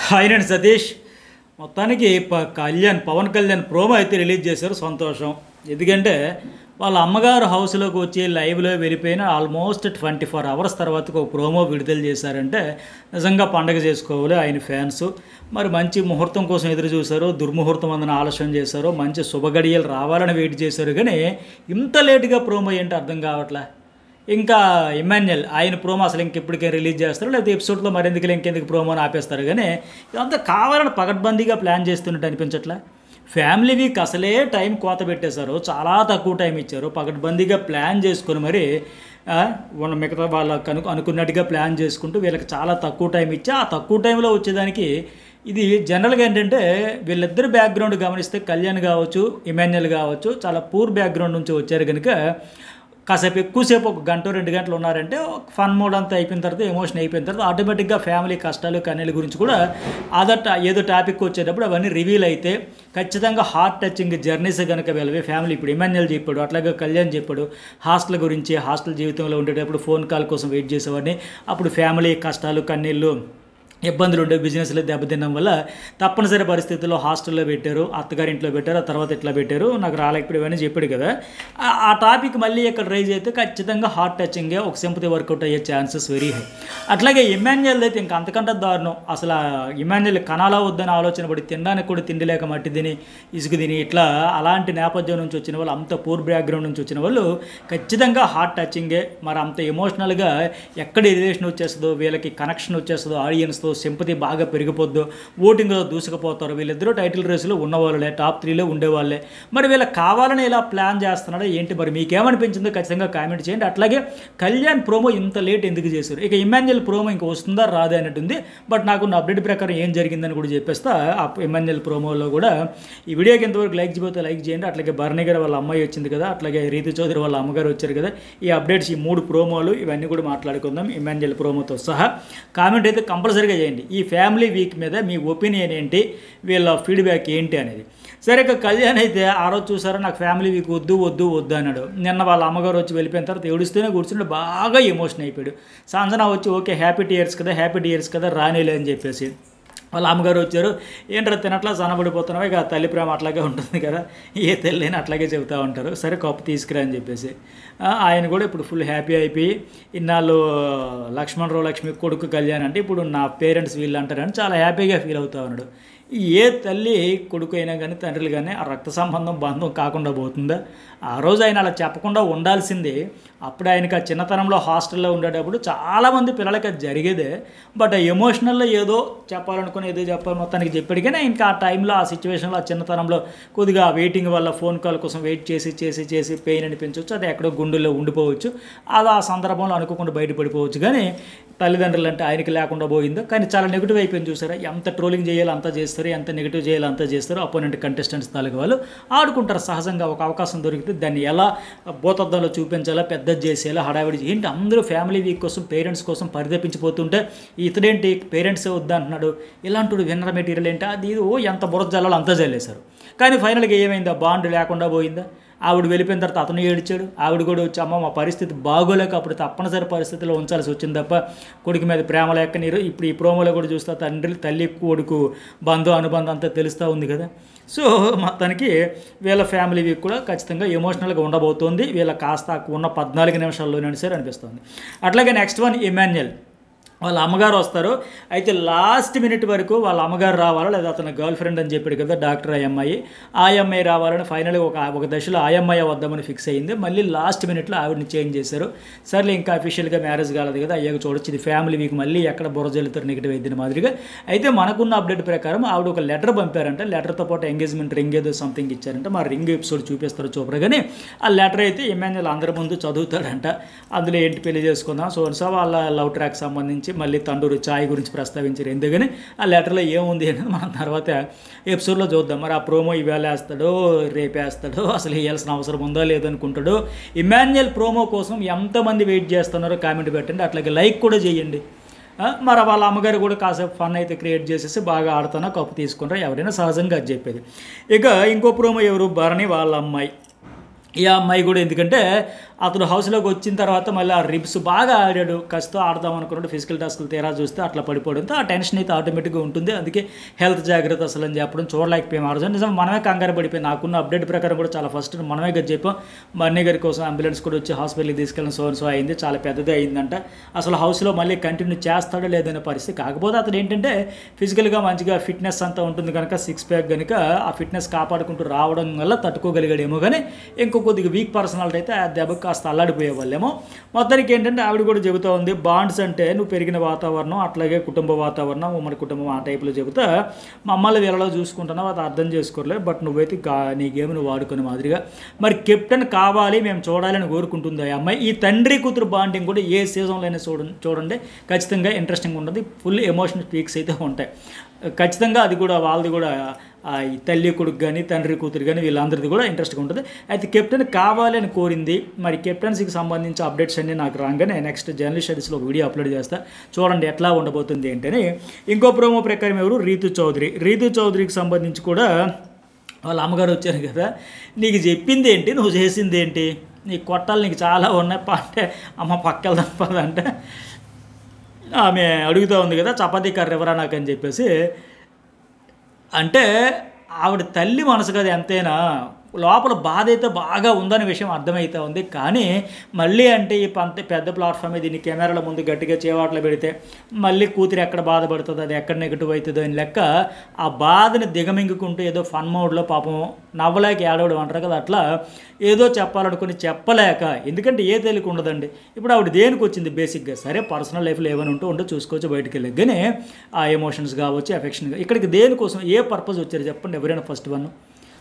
Hi అండి సతీష్. మొత్తానికి Pawan Kalyan promo అయితే రిలీజ్ చేశారు. సంతోషం. ఎందుకంటే వాళ్ళ అమ్మగారు హౌస్లోకి వచ్చి లైవ్లో వెళ్ళిపోయిన ఆల్మోస్ట్ 24 అవర్స్ తర్వాతకు ఒక ప్రోమో విడుదల చేశారంటే నిజంగా పండగ చేసుకోవాలి ఆయన ఫ్యాన్స్. మరి మంచి ముహూర్తం కోసం ఎదురు చూశారు, దుర్ముహూర్తం అందన ఆలస్యం చేశారు, మంచి శుభగడియలు రావాలని వెయిట్ చేశారు. కానీ ఇంత లేటుగా ప్రోమో ఏంటి అర్థం కావట్లే. ఇంకా ఇమాన్యుయల్ ఆయన ప్రోమో అసలు ఇంకెప్పటికే రిలీజ్ చేస్తారు, లేకపోతే ఎపిసోడ్లో మరెందుకు ఇంకెందుకు ప్రోమోని ఆపేస్తారు. కానీ ఇదంతా కావాలని పకడ్బందీగా ప్లాన్ చేస్తున్నట్టు అనిపించట్లే. ఫ్యామిలీ వీక్ అసలే టైం కోత పెట్టేశారు, చాలా తక్కువ టైం ఇచ్చారు. పకడ్బందీగా ప్లాన్ చేసుకుని మరి మిగతా వాళ్ళకు అనుకున్నట్టుగా ప్లాన్ చేసుకుంటూ వీళ్ళకి చాలా తక్కువ టైం ఇచ్చి ఆ తక్కువ టైంలో వచ్చేదానికి ఇది జనరల్గా ఏంటంటే వీళ్ళిద్దరు బ్యాక్గ్రౌండ్ గమనిస్తే కళ్యాణ్ కావచ్చు, ఇమాన్యుయల్ కావచ్చు చాలా పూర్ బ్యాక్గ్రౌండ్ నుంచి వచ్చారు. కనుక కాసేపు ఎక్కువసేపు 1 గంట 2 గంటలు ఉన్నారంటే ఫన్ మోడ్ అంతా అయిపోయిన తర్వాత ఎమోషన్ అయిపోయిన తర్వాత ఆటోమేటిక్గా ఫ్యామిలీ కష్టాలు కన్నీళ్ళ గురించి కూడా ఏదో టాపిక్ వచ్చేటప్పుడు అవన్నీ రివీల్ అయితే ఖచ్చితంగా హార్ట్ టచింగ్ జర్నీస్ కనుక వెళ్ళవే ఫ్యామిలీ. ఇప్పుడు ఇమాన్యుయల్ చెప్పాడు, అట్లాగే కళ్యాణ్ చెప్పాడు హాస్టల్ గురించి. హాస్టల్ జీవితంలో ఉండేటప్పుడు ఫోన్ కాల్ కోసం వెయిట్ చేసేవాడిని, అప్పుడు ఫ్యామిలీ కష్టాలు కన్నీళ్ళు ఇబ్బందులు ఉండే బిజినెస్లో దెబ్బతినడం వల్ల తప్పనిసరి పరిస్థితుల్లో హాస్టల్లో పెట్టారు, అత్తగారింట్లో పెట్టారు, ఆ తర్వాత ఇట్లా పెట్టారు, నాకు రాలేకపోయి ఇవన్నీ చెప్పాడు కదా. ఆ టాపిక్ మళ్ళీ ఇక్కడ రైజ్ అయితే ఖచ్చితంగా హార్ట్ టచింగే, ఒక సింపతి వర్కౌట్ అయ్యే ఛాన్సెస్ వెరీ హై. అట్లాగే ఇమాన్యుయల్ అయితే ఇంకా అంతకంటే దారుణం. అసలు ఇమాన్యుయల్ కనాలా వద్దని ఆలోచన పడి తినడానికి కూడా తిండి లేక మట్టి తిని ఇసుకు తిని ఇట్లా అలాంటి నేపథ్యం నుంచి వచ్చిన వాళ్ళు, అంత పూర్ బ్యాక్గ్రౌండ్ నుంచి వచ్చిన వాళ్ళు ఖచ్చితంగా హార్ట్ టచింగే. మరి అంత ఎమోషనల్గా ఎక్కడ రిలేషన్ వచ్చేస్తుందో, వీళ్ళకి కనెక్షన్ వచ్చేస్తుందో, ఆడియన్స్తో సింపతి బాగా పెరిగిపోద్దు, ఓటింగ్లో దూసుకుపోతారు. వీళ్ళిద్దరూ టైటిల్ రేసులో ఉన్నవాళ్ళే, టాప్ 3లో ఉండేవాళ్ళే. మరి వీళ్ళకి కావాలని ఇలా ప్లాన్ చేస్తున్నాడో ఏంటి, మరి మీకేమనిపించిందో ఖచ్చితంగా కామెంట్ చేయండి. అట్లాగే కళ్యాణ్ ప్రోమో ఇంత లేట్ ఎందుకు చేశారు, ఇక ఇమాన్యుయల్ ప్రోమో ఇంకా వస్తుందా రాదా అన్నట్టుంది. బట్ నాకు నా అప్డేట్ ప్రకారం ఏం జరిగిందని కూడా చెప్పేస్తా. ఆ ఇమాన్యుయల్ ప్రోమోలో కూడా ఈ వీడియోకి ఎంతవరకు లైక్ చేయబోతే లైక్ చేయండి. అట్లాగే భరణి గారు వాళ్ళ అమ్మాయి వచ్చింది కదా, అట్లాగే రీతు చౌదరి వాళ్ళ అమ్మగారు వచ్చారు కదా, ఈ అప్డేట్స్ ఈ 3 ప్రోమోలు ఇవన్నీ కూడా మాట్లాడుకుందాం ఇమాన్యుయల్ ప్రోమోతో సహా. కామెంట్ అయితే కంపల్సరీగా చేయండి. ఈ ఫ్యామిలీ వీక్ మీద మీ ఒపీనియన్ ఏంటి, వీళ్ళ ఫీడ్బ్యాక్ ఏంటి అనేది. సరే, ఇక కళ్యాణ్ అయితే ఆ రోజు చూసారా నాకు ఫ్యామిలీ వీక్ వద్దు వద్దు వద్దు అన్నాడు. నిన్న వాళ్ళ అమ్మగారు వచ్చి వెళ్ళిపోయిన తర్వాత ఏడుస్తూనే కూర్చుంటే బాగా ఎమోషన్ అయిపోయాడు. సంజన వచ్చి ఓకే హ్యాపీ టీయర్స్ కదా రానిలే అని చెప్పేసి వాళ్ళ అమ్మగారు వచ్చారు. ఏంటో తినట్లా సన్నబడిపోతున్నావు, ఇక తల్లి ప్రేమ అట్లాగే ఉంటుంది కదా, ఏ తల్లిని అట్లాగే చెబుతూ ఉంటారు. సరే కప్పు తీసుకురా అని చెప్పేసి ఆయన కూడా ఇప్పుడు ఫుల్ హ్యాపీ అయిపోయి ఇన్నాళ్ళు లక్ష్మీ కొడుకు కళ్యాణ్ అంటే ఇప్పుడు నా పేరెంట్స్ వీళ్ళు అంటారని చాలా హ్యాపీగా ఫీల్ అవుతూ ఉన్నాడు. ఏ తల్లి కొడుకు అయినా కానీ తండ్రులు కానీ ఆ రక్త సంబంధం బంధం కాకుండా పోతుందా? ఆ రోజు ఆయన అలా చెప్పకుండా ఉండాల్సింది. అప్పుడు ఆయనకి ఆ చిన్నతనంలో హాస్టల్లో ఉండేటప్పుడు చాలామంది పిల్లలకి అది జరిగేదే. బట్ ఆ ఎమోషనల్లో ఏదో చెప్పాలనుకుని ఏదో చెప్పాలి మొత్తానికి చెప్పాడు. కానీ ఇంకా ఆ టైంలో ఆ సిచ్యువేషన్లో ఆ చిన్నతనంలో కొద్దిగా వెయిటింగ్ వల్ల ఫోన్ కాల్ కోసం వెయిట్ చేసి పెయిన్ అనిపించవచ్చు, అది ఎక్కడో గుండెల్లో ఉండిపోవచ్చు, అది ఆ సందర్భంలో అనుకోకుండా బయటపడిపోవచ్చు. కానీ తల్లిదండ్రులు అంటే ఆయనకి లేకుండా పోయిందో. కానీ చాలా నెగిటివ్ అయిపోయింది చూసారా, ఎంత ట్రోలింగ్ చేయాలో అంతా చేస్తారు, ఎంత నెగిటివ్ చేయాలో అంతా చేస్తారు. అపోనెంట్ కంటెస్టెంట్స్ తాలూకు వాళ్ళు ఆడుకుంటారు సహజంగా. ఒక అవకాశం దొరికితే దాన్ని ఎలా భూతద్దంలో చూపించాలా, పెద్ద చేసేలా హడావిడి ఏంటి అందరూ ఫ్యామిలీ వీక్ కోసం పేరెంట్స్ కోసం పరితపించిపోతుంటే ఇతడేంటి పేరెంట్సే వద్దంటున్నాడు, ఇలాంటి విన్నర్ మెటీరియల్ ఏంటి, అది ఎంత బురద జల్లాలో అంతా జల్లేశారు. కానీ ఫైనల్గా ఏమైందా, బాండ్ లేకుండా పోయిందా? ఆవిడ వెళ్ళిపోయిన తర్వాత అతను ఏడ్చాడు. ఆవిడ కూడా వచ్చి అమ్మ మా పరిస్థితి బాగోలేక అప్పుడు తప్పనిసరి పరిస్థితిలో ఉంచాల్సి వచ్చింది తప్ప కొడుకు మీద ప్రేమ లేక నీరు. ఇప్పుడు ఈ ప్రోమోలో కూడా చూస్తా తల్లి కొడుకు అనుబంధం అంతా తెలుస్తూ ఉంది కదా. సో మొత్తానికి వీళ్ళ ఫ్యామిలీ వీక్ కూడా ఖచ్చితంగా ఎమోషనల్గా ఉండబోతోంది. వీళ్ళ కాస్త ఉన్న 14 నిమిషాల్లోనే సరే అనిపిస్తుంది. అట్లాగే నెక్స్ట్ వన్ ఇమాన్యుయల్ వాళ్ళ అమ్మగారు వస్తారు. అయితే లాస్ట్ మినిట్ వరకు వాళ్ళ అమ్మగారు రావాలా లేదా అతను గర్ల్ ఫ్రెండ్ అని చెప్పాడు కదా డాక్టర్ ఆ అమ్మాయి రావాలని ఫైనల్గా ఒక దశలో ఆ అమ్మాయి వద్దామని ఫిక్స్ అయ్యింది. మళ్ళీ లాస్ట్ మినిట్లో ఆవిడని చేంజ్ చేశారు. సర్లే ఇంకా అఫీషియల్గా మ్యారేజ్ కాలేదు కదా, అయ్యాక చూడొచ్చు. ఇది ఫ్యామిలీ వీక్ మళ్ళీ ఎక్కడ బురజల్లుతారు నెగిటివ్ అయిన మాదిరిగా. అయితే మనకున్న అప్డేట్ ప్రకారం ఆవిడ ఒక లెటర్ పంపారంట. లెటర్తో పాటు ఎంగేజ్మెంట్ రింగ్ ఏదో సంథింగ్ ఇచ్చారంట. మా రింగ్ ఎపిసోడ్ చూపిస్తారు చూపరు. కానీ ఆ లెటర్ అయితే ఇమాన్యుయల్ అందరి ముందు చదువుతాడంట. అందులో ఏంటి పెళ్లి చేసుకుందాం సో వాళ్ళ లవ్ ట్రాక్ సంబంధించి మళ్ళీ తండూరు ఛాయ్ గురించి ప్రస్తావించారు. ఎందుకని ఆ లెటర్లో ఏముంది అనేది మనం తర్వాత ఎపిసోడ్లో చూద్దాం. మరి ఆ ప్రోమో ఇవాళ వేస్తాడో రేపేస్తాడో, అసలు వేయాల్సిన అవసరం ఉందో లేదనుకుంటాడో. ఇమాన్యుయల్ ప్రోమో కోసం ఎంతమంది వెయిట్ చేస్తున్నారో కామెంట్ పెట్టండి. అట్లాగే లైక్ కూడా చేయండి. మరి వాళ్ళ అమ్మగారు కూడా కాసేపు ఫన్ అయితే క్రియేట్ చేసేసి బాగా ఆడుతున్నా కప్పు తీసుకుంటారు, ఎవరైనా సహజంగా అది చెప్పేది. ఇక ఇంకో ప్రోమో ఎవరు, భరణి వాళ్ళ అమ్మాయి. ఈ అమ్మాయి కూడా ఎందుకంటే అతను హౌస్లోకి వచ్చిన తర్వాత మళ్ళీ ఆ రిబ్స్ బాగా ఆడాడు, కసితో ఆడదాం అనుకున్నాడు, ఫిజికల్ టాస్క్లు తీరా చూస్తే అట్లా పడిపోవడంతో ఆ టెన్షన్ అయితే ఆటోమేటిక్గా ఉంటుంది. అందుకే హెల్త్ జాగ్రత్త అసలు అని చెప్పడం చూడలేకపోయాం. ఆ రోజు నిజం మనమే కంగారు పడిపోయాం. నాకున్న అప్డేట్ ప్రకారం కూడా చాలా ఫస్ట్ మనమే కదా చెప్పాం, మా అన్నయ్య గారి కోసం అంబులెన్స్ కూడా వచ్చి హాస్పిటల్కి తీసుకెళ్ళిన సో అయింది, చాలా పెద్దదే అయిందంట. అసలు హౌస్లో మళ్ళీ కంటిన్యూ చేస్తాడో లేదనే పరిస్థితి. కాకపోతే అతను ఏంటంటే ఫిజికల్గా మంచిగా ఫిట్నెస్ అంతా ఉంటుంది కనుక, సిక్స్ ప్యాక్ కనుక ఆ ఫిట్నెస్ కాపాడుకుంటూ రావడం వల్ల తట్టుకోగలిగాడేమో. కానీ ఇంకో కొద్దిగా వీక్ పర్సనాలిటీ అయితే ఆ దెబ్బకి కాస్త అల్లాడిపోయేవాళ్ళేమో. మొత్తానికి ఏంటంటే ఆవిడ కూడా చెబుతూ ఉంది, బాండ్స్ అంటే నువ్వు పెరిగిన వాతావరణం, అట్లాగే కుటుంబ వాతావరణం, ఉమ్మడి కుటుంబం ఆ టైపులో చెబుతా మమ్మల్ని వీళ్ళలో చూసుకుంటున్నావు, అది అర్థం చేసుకోలేదు. బట్ నువ్వైతే నీ గేమ్ నువ్వు వాడుకునే మాదిరిగా మరి కెప్టెన్ కావాలి, మేము చూడాలని కోరుకుంటుంది ఆ అమ్మాయి. ఈ తండ్రి కూతురు బాండింగ్ కూడా ఏ సీజన్లో అయినా చూడండి ఖచ్చితంగా ఇంట్రెస్టింగ్ ఉంటుంది. ఫుల్ ఎమోషనల్ పీక్స్ అయితే ఉంటాయి ఖచ్చితంగా. అది కూడా వాళ్ళది కూడా ఈ తల్లి కొడుకు కానీ తండ్రి కూతురు కానీ వీళ్ళందరిది కూడా ఇంట్రెస్ట్గా ఉంటుంది. అయితే కెప్టెన్ కావాలి అని కోరింది. మరి కెప్టెన్సీకి సంబంధించి అప్డేట్స్ అన్నీ నాకు రాగానే నెక్స్ట్ జర్నలిస్ట్ స్టడీస్లో ఒక వీడియో అప్లోడ్ చేస్తా, చూడండి ఎట్లా ఉండబోతుంది ఏంటని. ఇంకో ప్రోమో ప్రకారం ఎవరు, రీతు చౌదరికి సంబంధించి కూడా వాళ్ళ అమ్మగారు వచ్చారు కదా, నీకు చెప్పింది ఏంటి, నువ్వు చేసింది ఏంటి, నీ కొట్టాలి నీకు చాలా ఉన్నాయి అంటే అమ్మ పక్కెళ్దాం పదంటే ఆమె అడుగుతూ ఉంది కదా, చపాతీ కర్ర ఎవరా నాకు అని చెప్పేసి. అంటే ఆవిడ తల్లి మనసు కదా ఎంతైనా, లోపల బాధ అయితే బాగా ఉందనే విషయం అర్థమవుతూ ఉంది. కానీ మళ్ళీ అంటే ఈ పెద్ద ప్లాట్ఫామ్ దీన్ని కెమెరాల ముందు గట్టిగా చేవాట్లు పెడితే మళ్ళీ కూతురు ఎక్కడ బాధపడుతుంది, అది ఎక్కడ నెగిటివ్ అవుతుందో అని లెక్క ఆ బాధని దిగమింగుకుంటూ ఏదో ఫన్ మోడ్లో పాపం నవ్వలేక ఏడవడం అంటారు కదా, అట్లా ఏదో చెప్పాలనుకుని చెప్పలేక, ఎందుకంటే ఏ తేలిక ఉండదండి. ఇప్పుడు ఆవిడ దేనికి వచ్చింది బేసిక్గా, సరే పర్సనల్ లైఫ్లో ఏమైనా ఉంటూ చూసుకోవచ్చు బయటికి వెళ్ళి, కానీ ఆ ఎమోషన్స్ కావచ్చు, ఎఫెక్షన్, ఇక్కడికి దేనికోసం ఏ పర్పస్ వచ్చారు చెప్పండి ఎవరైనా. ఫస్ట్ వన్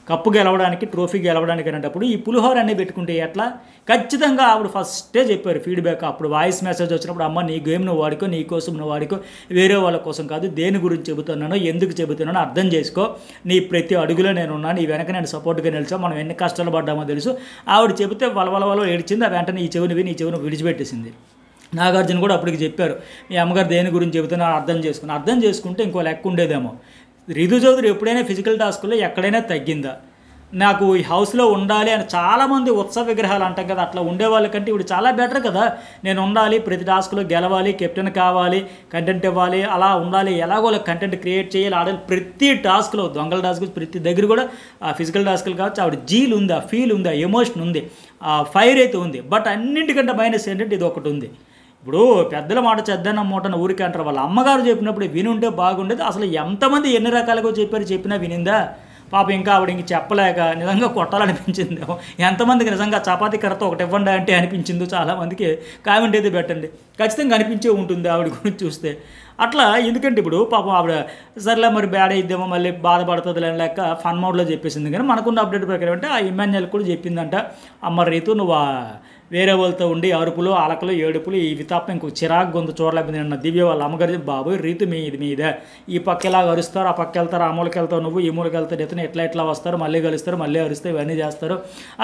కప్పు గెలవడానికి, ట్రోఫీ గెలవడానికి అనేటప్పుడు ఈ పులిహోర అన్నీ పెట్టుకుంటే ఎట్లా, ఖచ్చితంగా ఆవిడ ఫస్టే చెప్పారు ఫీడ్బ్యాక్. అప్పుడు వాయిస్ మెసేజ్ వచ్చినప్పుడు, అమ్మ నీ గేమ్ నువ్వు వాడుకో, నీ కోసం నువ్వు వాడుకో, వేరే వాళ్ళ కోసం కాదు, దేని గురించి చెబుతున్నానో ఎందుకు చెబుతున్నానో అర్థం చేసుకో, నీ ప్రతి అడుగులో నేనున్నాను, నీ వెనక నేను సపోర్ట్గా నిలిచాను, మనం ఎన్ని కష్టాలు పడ్డామో తెలుసు. ఆవిడ చెబితే వలవల ఏడ్చింది, ఆ వెంటనే నీ చెవిని విడిచిపెట్టేసింది. నాగార్జున కూడా అప్పటికి చెప్పారు, మీ అమ్మగారు దేని గురించి చెబుతున్నా అర్థం చేసుకుంటే ఇంకో లెక్క ఉండేదేమో. రీతు చౌదరి ఎప్పుడైనా ఫిజికల్ టాస్క్లో ఎక్కడైనా తగ్గిందా, నాకు ఈ హౌస్లో ఉండాలి అని చాలామంది ఉత్సవ విగ్రహాలు అంటాం కదా, అట్లా ఉండే వాళ్ళకంటే ఇప్పుడు చాలా బెటర్ కదా. నేను ఉండాలి, ప్రతి టాస్క్లో గెలవాలి, కెప్టెన్ కావాలి, కంటెంట్ ఇవ్వాలి, అలా ఉండాలి, ఎలాగో కంటెంట్ క్రియేట్ చేయాలి, ఆడాలి. ప్రతి టాస్క్లో దొంగల టాస్క్ ప్రతి దగ్గర కూడా ఆ ఫిజికల్ టాస్క్లు కావచ్చు, ఆవిడ జీల్ ఉంది, ఆ ఫీల్ ఉంది, ఆ ఎమోషన్ ఉంది, ఆ ఫైర్ అయితే ఉంది. బట్ అన్నింటికంటే మైనస్ ఏంటంటే ఇది ఒకటి ఉంది. ఇప్పుడు పెద్దల మాట చెద్దన్న మూటన ఊరికి అంటారు, వాళ్ళ అమ్మగారు చెప్పినప్పుడు వినుంటే బాగుండేది. అసలు ఎంతమంది ఎన్ని రకాలుగా చెప్పినా వినిందా పాప. ఇంకా ఆవిడ ఇంక చెప్పలేక నిజంగా కొట్టాలనిపించింది. ఎంతమందికి నిజంగా చపాతీ కర్రతో ఒకటి ఇవ్వండి అంటే అనిపించిందో చాలామందికి. కామెంట్ అయితే పెట్టండి, ఖచ్చితంగా అనిపించే ఉంటుంది ఆవిడ గురించి చూస్తే. అట్లా ఎందుకంటే ఇప్పుడు పాపం ఆవిడ సర్లే మరి బ్యాడ్ అయిద్దేమో మళ్ళీ బాధపడుతుంది లేని లెక్క ఫన్ మోడ్లో చెప్పేసింది. కానీ మనకున్న అప్డేట్ ప్రకారం అంటే ఆ ఇమాన్యుయల్ కూడా చెప్పిందంట, అమ్మ రీతు నువ్వు వేరే వాళ్ళతో ఉండి అరుపులు, అలకలు, ఏడుపులు ఇవి తప్ప ఇంకో చిరాకు గొంతు చూడలేకపోయింది. నిన్న దివ్య వాళ్ళ అమ్మగారి, బాబోయ్ రీతు మీదే ఈ పక్క ఇలాగ అరుస్తారు, ఆ పక్క వెళ్తారు, ఆ మూలకి వెళ్తావు నువ్వు, ఈ మూలకి వెళ్తారు ఇతను, ఎట్లా వస్తారు, మళ్ళీ కలుస్తారు, మళ్ళీ అరుస్తారు, ఇవన్నీ చేస్తారు.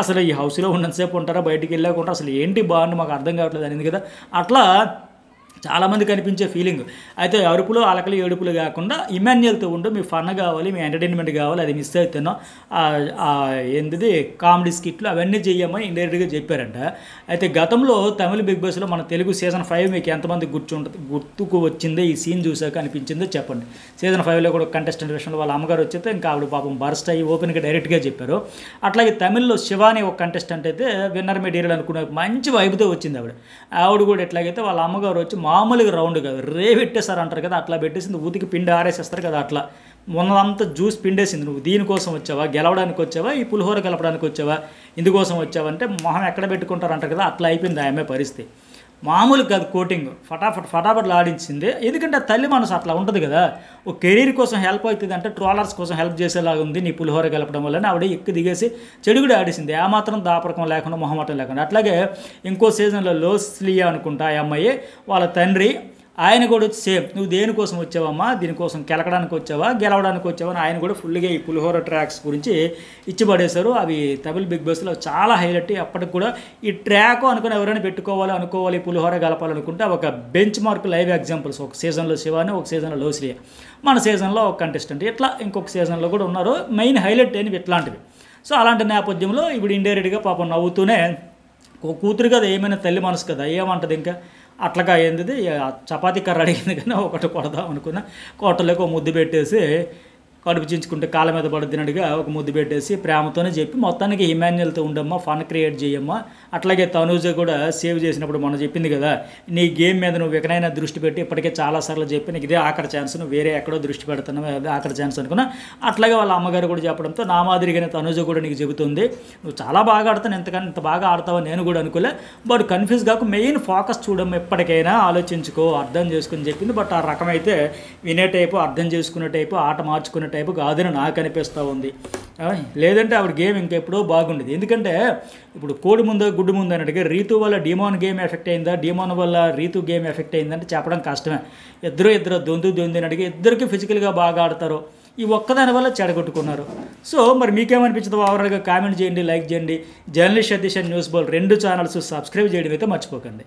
అసలు ఈ హౌస్లో ఉన్నంతసేపు ఉంటారా, బయటికి వెళ్ళాకుంటారు, అసలు ఏంటి బాగుండి మాకు అర్థం కావట్లేదు అనేది కదా. అట్లా చాలామంది కనిపించే ఫీలింగ్. అయితే అరుపులు, అలకలు, ఏడుపులు కాకుండా ఇమాన్యుయల్తో ఉంటూ మీ ఫన్ కావాలి, మీ ఎంటర్టైన్మెంట్ కావాలి, అది మిస్ అవుతున్నాం, ఏంటిది కామెడీ స్కిట్లు అవన్నీ చేయమని ఇండైరెక్ట్గా చెప్పారంట. అయితే గతంలో తమిళ బిగ్ బాస్లో మన తెలుగు సీజన్ 5 మీకు ఎంతమంది గుర్తుకు వచ్చిందో ఈ సీన్ చూసాక అనిపించిందో చెప్పండి. సీజన్ 5లో కూడా కంటెస్టెంట్ విషయంలో వాళ్ళ అమ్మగారు వచ్చేస్తే ఇంకా ఆవిడ పాపం బర్స్ట్ అయ్యి ఓపెన్గా డైరెక్ట్గా చెప్పారు. అట్లాగే తమిళ్లో శివాని ఒక కంటెస్టెంట్ అయితే విన్నర్ మెటీరియల్ అనుకునే మంచి వైపుతో వచ్చింది ఆవిడ కూడా ఎట్లాగైతే వాళ్ళ అమ్మగారు వచ్చి మామూలుగా రౌండ్ కాదు రేవెట్టేసారు అంటారు కదా, అట్లా పెట్టేసింది. ఊతికి పిండి ఆరేసేస్తారు కదా, అట్లా మొన్నంతా జ్యూస్ పిండేసింది. నువ్వు దీనికోసం వచ్చావా, గెలవడానికి వచ్చావా, ఈ పులిహోర గెలపడానికి వచ్చావా, ఇందుకోసం వచ్చావంటే మొహం ఎక్కడ పెట్టుకుంటారు అంటారు కదా, అట్లా అయిపోయింది ఆమె పరిస్థితి. మామూలు కాదు, కోటింగ్ ఫటాఫట్ ఆడించింది. ఎందుకంటే తల్లి మనసు అట్లా ఉంటుంది కదా, ఒక కెరీర్ కోసం హెల్ప్ అవుతుంది అంటే ట్రోలర్స్ కోసం హెల్ప్ చేసేలాగా ఉంది నీ పులిహోర గెలపడం వల్ల ఆవిడ ఎక్కి దిగేసి చెడుగుడు ఆడేసింది, ఏమాత్రం దాపరకం లేకుండా మొహమాటం లేకుండా. అట్లాగే ఇంకో సీజన్లో లోస్లియా అనుకుంటా ఆ అమ్మాయి వాళ్ళ తండ్రి, ఆయన కూడా వచ్చి సేమ్ నువ్వు దేనికోసం వచ్చావమ్మా, దీనికోసం కెలకడానికి వచ్చావా, గెలవడానికి వచ్చావా అని ఆయన కూడా ఫుల్గా ఈ పులిహోర ట్రాక్స్ గురించి ఇచ్చిపడేశారు. అవి తమిళ బిగ్ బాస్లో చాలా హైలైట్. అప్పటికి కూడా ఈ ట్రాక్ అనుకుని ఎవరైనా అనుకోవాలి పులిహోర గెలపాలనుకుంటే ఒక బెంచ్ మార్క్ లైవ్ ఎగ్జాంపుల్స్. ఒక సీజన్లో శివాని, ఒక సీజన్లో లోస్లియా, మన సీజన్లో ఒక కంటెస్టెంట్, ఇట్లా ఇంకొక సీజన్లో కూడా ఉన్నారు. మెయిన్ హైలైట్ అయినవి ఇట్లాంటివి. సో అలాంటి నేపథ్యంలో ఇప్పుడు ఇండైరెక్ట్గా పాపం నవ్వుతూనే కూతురు కదా, ఏమైనా తల్లి మనసు కదా, ఏమంటది ఇంకా అట్లాగా ఏంది చపాతీ కర్ర అడిగింది కానీ ఒకటి కొడదాం అనుకున్నా, కొట్టలేక ఒక ముద్దు పెట్టేసి కడుపు చించుకుంటే కాళ్ళ మీద పడుతున్నట్టుగా ఒక ముద్దు పెట్టేసి ప్రేమతోనే చెప్పి మొత్తానికి ఇమాన్యుయల్తో ఉండమ్మా, ఫన్ క్రియేట్ చేయమ్మా. అట్లాగే తనూజ కూడా సేవ్ చేసినప్పుడు మనం చెప్పింది కదా, నీ గేమ్ మీద నువ్వు ఎక్కడైనా దృష్టి పెట్టి ఇప్పటికే చాలాసార్లు చెప్పి నీకు ఇదే ఆఖరి ఛాన్స్, నువ్వు వేరే ఎక్కడో దృష్టి పెడుతున్నావు, అదే ఆఖరి ఛాన్స్ అనుకున్నా. అట్లాగే వాళ్ళ అమ్మగారు కూడా చెప్పడంతో నా మాదిరిగానే తనూజ కూడా నీకు చెబుతుంది, నువ్వు చాలా బాగా ఆడతాను, ఎంతకన్నా ఇంత బాగా ఆడతావని నేను కూడా అనుకోలే, బట్ కన్ఫ్యూజ్ కాకు, మెయిన్ ఫోకస్ చూడమ్మా, ఎప్పటికైనా ఆలోచించుకో, అర్థం చేసుకుని చెప్పింది. బట్ ఆ రకమైతే వినే టైపు, అర్థం చేసుకునే టైపు, ఆట మార్చుకునే టైపు కాదని నాకు అనిపిస్తూ ఉంది. లేదంటే ఆవిడ గేమ్ ఇంకెప్పుడో బాగుండేది. ఎందుకంటే ఇప్పుడు కోడి ముందు గుడ్డు ముందు అన్నట్టుగా రీతు వల్ల డీమోన్ గేమ్ ఎఫెక్ట్ అయిందా, డీమోన్ వల్ల రీతు గేమ్ ఎఫెక్ట్ అయిందంటే చెప్పడం కష్టమే. ఇద్దరు దొందు అన్నట్టుగా ఇద్దరికి ఫిజికల్గా బాగా ఆడతారు, ఈ ఒక్కదాని వల్ల చెడగొట్టుకున్నారు. సో మరి మీకేమనిపించదు ఓవరాల్గా కామెంట్ చేయండి, లైక్ చేయండి. Journalist Satish and news Bol 2 channels subscribe చేయడం అయితే మర్చిపోకండి.